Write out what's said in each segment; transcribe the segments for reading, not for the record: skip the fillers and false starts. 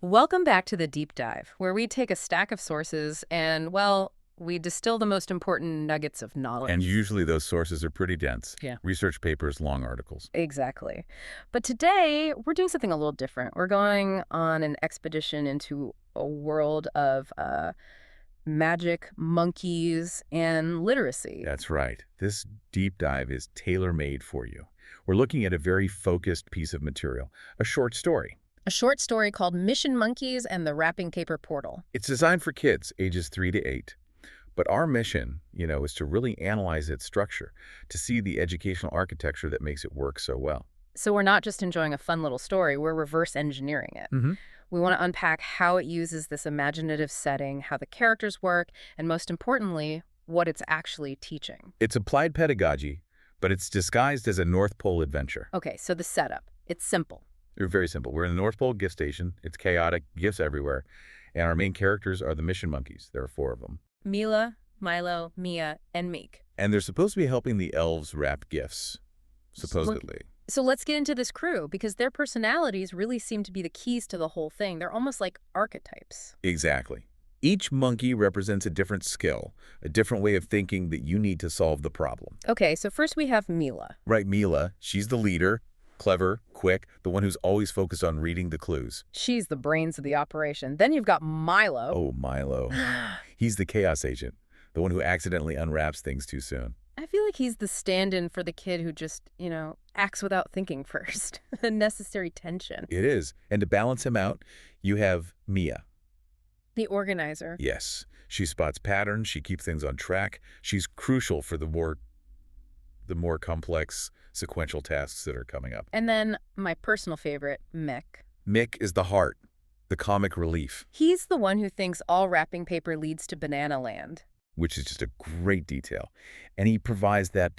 Welcome back to the deep dive, where we take a stack of sources and, well, we distill the most important nuggets of knowledge. And usually those sources are pretty dense. Yeah. Research papers, long articles. Exactly. But today, we're doing something a little different. We're going on an expedition into a world of magic, monkeys, and literacy. That's right. This deep dive is tailor-made for you. We're looking at a very focused piece of material, a short story. A short story called Mission Monkeys and the Wrapping Paper Portal. It's designed for kids ages 3 to 8. But our mission, is to really analyze its structure, to see the educational architecture that makes it work so well. So we're not just enjoying a fun little story, we're reverse engineering it. We want to unpack how it uses this imaginative setting, how the characters work, and most importantly, what it's actually teaching. It's applied pedagogy, but it's disguised as a North Pole adventure. Okay, so the setup. It's simple. They're very simple. We're in the North Pole gift station. It's chaotic, gifts everywhere. And our main characters are the mission monkeys. There are 4 of them. Mila, Milo, Mia, and Meek. And they're supposed to be helping the elves wrap gifts, supposedly. So let's get into this crew, because their personalities really seem to be the keys to the whole thing. They're almost like archetypes. Exactly. Each monkey represents a different skill, a different way of thinking that you need to solve the problem. Okay, so first we have Mila. Right, Mila, she's the leader, clever, quick, the one who's always focused on reading the clues. She's the brains of the operation. Then you've got Milo. Oh, Milo. He's the chaos agent, the one who accidentally unwraps things too soon. I feel like he's the stand-in for the kid who just, acts without thinking first. The necessary tension. It is. And to balance him out, you have Mia. The organizer. Yes. She spots patterns. She keeps things on track. She's crucial for the more complex sequential tasks that are coming up. And then my personal favorite, Mick. Mick is the heart, the comic relief. He's the one who thinks all wrapping paper leads to Banana Land. Which is just a great detail. And he provides that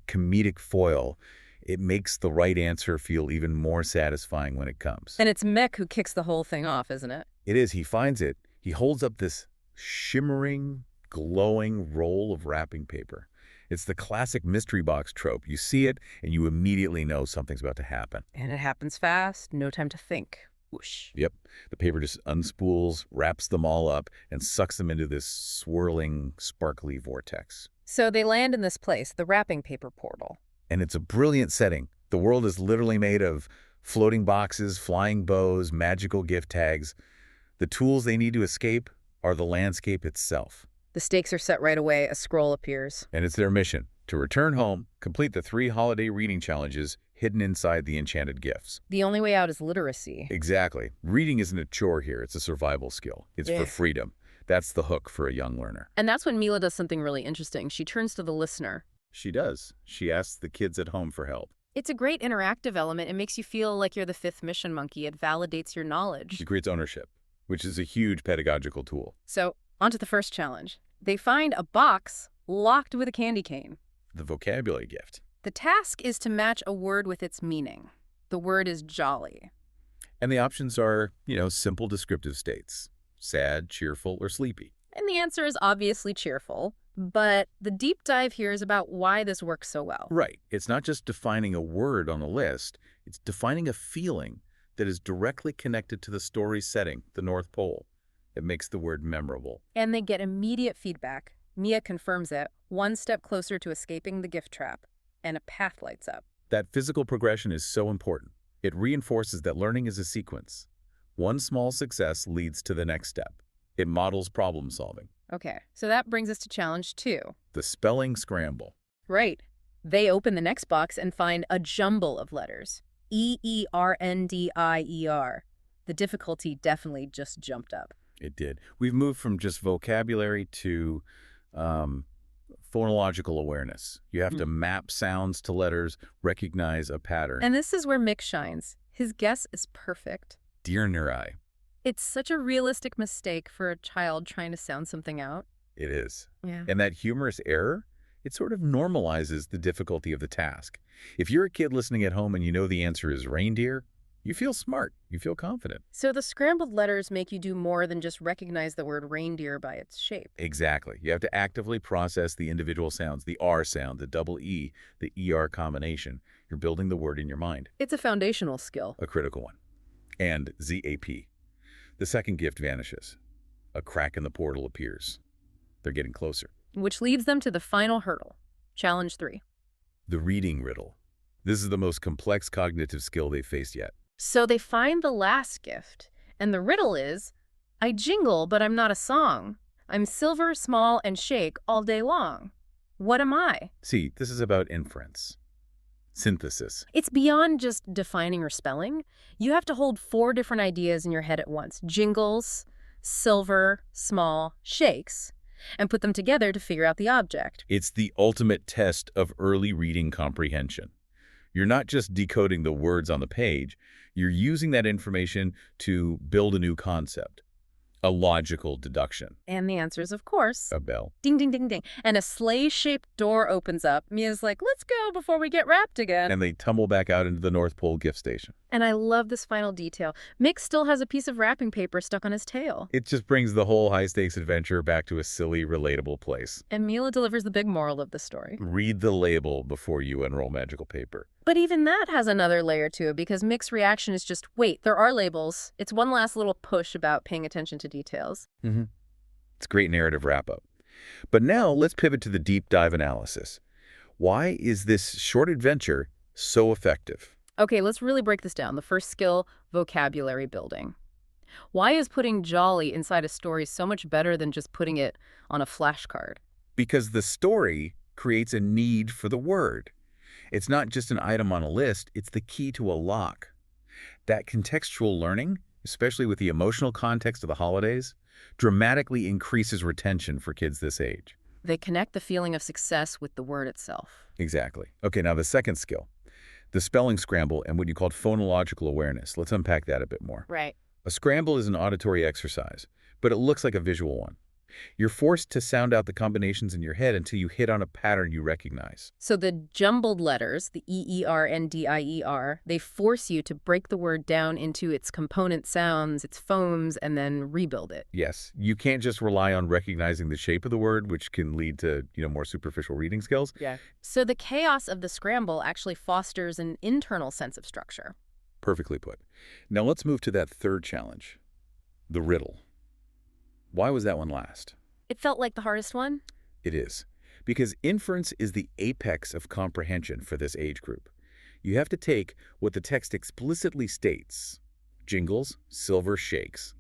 comedic foil. It makes the right answer feel even more satisfying when it comes. And it's Mick who kicks the whole thing off, isn't it? It is. He finds it. He holds up this shimmering, glowing roll of wrapping paper. It's the classic mystery box trope. You see it, and you immediately know something's about to happen. And it happens fast, no time to think. Whoosh. Yep. The paper just unspools, wraps them all up, and sucks them into this swirling, sparkly vortex. So they land in this place, the wrapping paper portal. And it's a brilliant setting. The world is literally made of floating boxes, flying bows, magical gift tags. The tools they need to escape are the landscape itself. The stakes are set right away. A scroll appears. And it's their mission to return home, complete the 3 holiday reading challenges hidden inside the enchanted gifts. The only way out is literacy. Exactly. Reading isn't a chore here. It's a survival skill. It's for freedom. That's the hook for a young learner. And that's when Mila does something really interesting. She turns to the listener. She does. She asks the kids at home for help. It's a great interactive element. It makes you feel like you're the 5th mission monkey. It validates your knowledge. She creates ownership, which is a huge pedagogical tool. So, on to the first challenge. They find a box locked with a candy cane. The vocabulary gift. The task is to match a word with its meaning. The word is jolly. And the options are, simple descriptive states. Sad, cheerful, or sleepy. And the answer is obviously cheerful. But the deep dive here is about why this works so well. Right. It's not just defining a word on a list. It's defining a feeling that is directly connected to the story's setting, the North Pole. It makes the word memorable. And they get immediate feedback. Mia confirms it, one step closer to escaping the gift trap, and a path lights up. That physical progression is so important. It reinforces that learning is a sequence. One small success leads to the next step. It models problem solving. Okay, so that brings us to challenge 2. The spelling scramble. Right. They open the next box and find a jumble of letters. E-E-R-N-D-I-E-R. The difficulty definitely just jumped up. It did. We've moved from just vocabulary to phonological awareness. You have to map sounds to letters, recognize a pattern. And this is where Mick shines. His guess is perfect. Dear Nerai. It's such a realistic mistake for a child trying to sound something out. It is. Yeah. And that humorous error, it sort of normalizes the difficulty of the task. If you're a kid listening at home and you know the answer is reindeer, you feel smart. You feel confident. So the scrambled letters make you do more than just recognize the word reindeer by its shape. Exactly. You have to actively process the individual sounds, the R sound, the double E, the ER combination. You're building the word in your mind. It's a foundational skill. A critical one. And ZAP. The second gift vanishes. A crack in the portal appears. They're getting closer. Which leads them to the final hurdle, challenge 3. The reading riddle. This is the most complex cognitive skill they've faced yet. So they find the last gift, and the riddle is, I jingle, but I'm not a song. I'm silver, small, and shake all day long. What am I? See, this is about inference. Synthesis. It's beyond just defining or spelling. You have to hold 4 different ideas in your head at once. Jingles, silver, small, shakes, and put them together to figure out the object. It's the ultimate test of early reading comprehension. You're not just decoding the words on the page, you're using that information to build a new concept, a logical deduction. And the answer is, of course, A bell. ding, ding, ding, ding. And a sleigh-shaped door opens up. Mia's like, let's go before we get wrapped again. And they tumble back out into the North Pole gift station. And I love this final detail. Mick still has a piece of wrapping paper stuck on his tail. It just brings the whole high-stakes adventure back to a silly, relatable place. And Mila delivers the big moral of the story. Read the label before you unroll magical paper. But even that has another layer to it, because Mick's reaction is just, wait, there are labels. It's one last little push about paying attention to details. It's a great narrative wrap-up. But now let's pivot to the deep dive analysis. Why is this short adventure so effective? Okay, let's really break this down. The first skill, vocabulary building. Why is putting jolly inside a story so much better than just putting it on a flashcard? Because the story creates a need for the word. It's not just an item on a list, it's the key to a lock. That contextual learning, especially with the emotional context of the holidays, dramatically increases retention for kids this age. They connect the feeling of success with the word itself. Exactly. Okay, now the second skill, the spelling scramble and what you called phonological awareness. Let's unpack that a bit more. Right. A scramble is an auditory exercise, but it looks like a visual one. You're forced to sound out the combinations in your head until you hit on a pattern you recognize. So the jumbled letters, the E-E-R and D-I-E-R, they force you to break the word down into its component sounds, its phonemes, and then rebuild it. Yes, you can't just rely on recognizing the shape of the word, which can lead to, more superficial reading skills. Yeah. So the chaos of the scramble actually fosters an internal sense of structure. Perfectly put. Now let's move to that third challenge, the riddle. Why was that one last? It felt like the hardest one? It is. Because inference is the apex of comprehension for this age group. You have to take what the text explicitly states, jingles, silver shakes,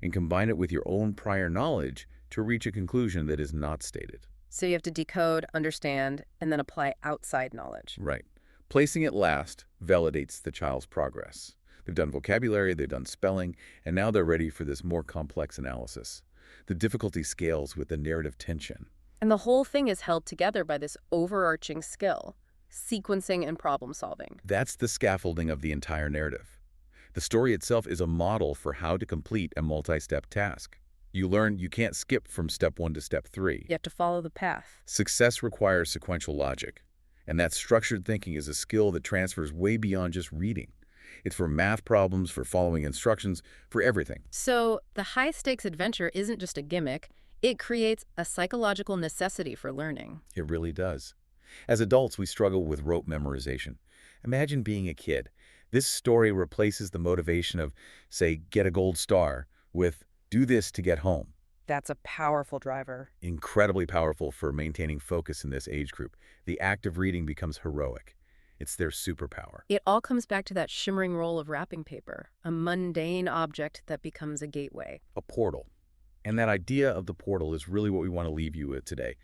and combine it with your own prior knowledge to reach a conclusion that is not stated. So you have to decode, understand, and then apply outside knowledge. Right. Placing it last validates the child's progress. They've done vocabulary, they've done spelling, and now they're ready for this more complex analysis. The difficulty scales with the narrative tension. And the whole thing is held together by this overarching skill, sequencing and problem solving. That's the scaffolding of the entire narrative. The story itself is a model for how to complete a multi-step task. You learn you can't skip from step 1 to step 3. You have to follow the path. Success requires sequential logic. And that structured thinking is a skill that transfers way beyond just reading. It's for math problems, for following instructions, for everything. So the high-stakes adventure isn't just a gimmick. It creates a psychological necessity for learning. It really does. As adults, we struggle with rote memorization. Imagine being a kid. This story replaces the motivation of, say, get a gold star with do this to get home. That's a powerful driver. Incredibly powerful for maintaining focus in this age group. The act of reading becomes heroic. It's their superpower. It all comes back to that shimmering roll of wrapping paper, a mundane object that becomes a gateway. A portal. And that idea of the portal is really what we want to leave you with today.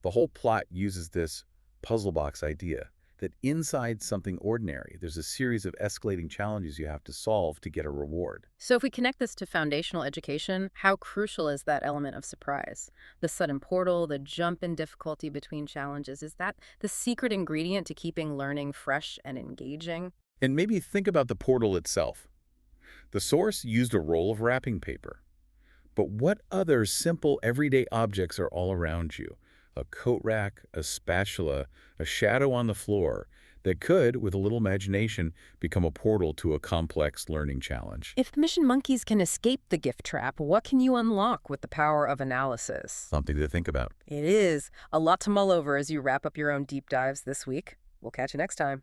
The whole plot uses this puzzle box idea that inside something ordinary, there's a series of escalating challenges you have to solve to get a reward. So if we connect this to foundational education, how crucial is that element of surprise? The sudden portal, the jump in difficulty between challenges, is that the secret ingredient to keeping learning fresh and engaging? And maybe think about the portal itself. The source used a roll of wrapping paper. But what other simple everyday objects are all around you? A coat rack, a spatula, a shadow on the floor that could, with a little imagination, become a portal to a complex learning challenge. If mission monkeys can escape the gift trap, what can you unlock with the power of analysis? Something to think about. It is. A lot to mull over as you wrap up your own deep dives this week. We'll catch you next time.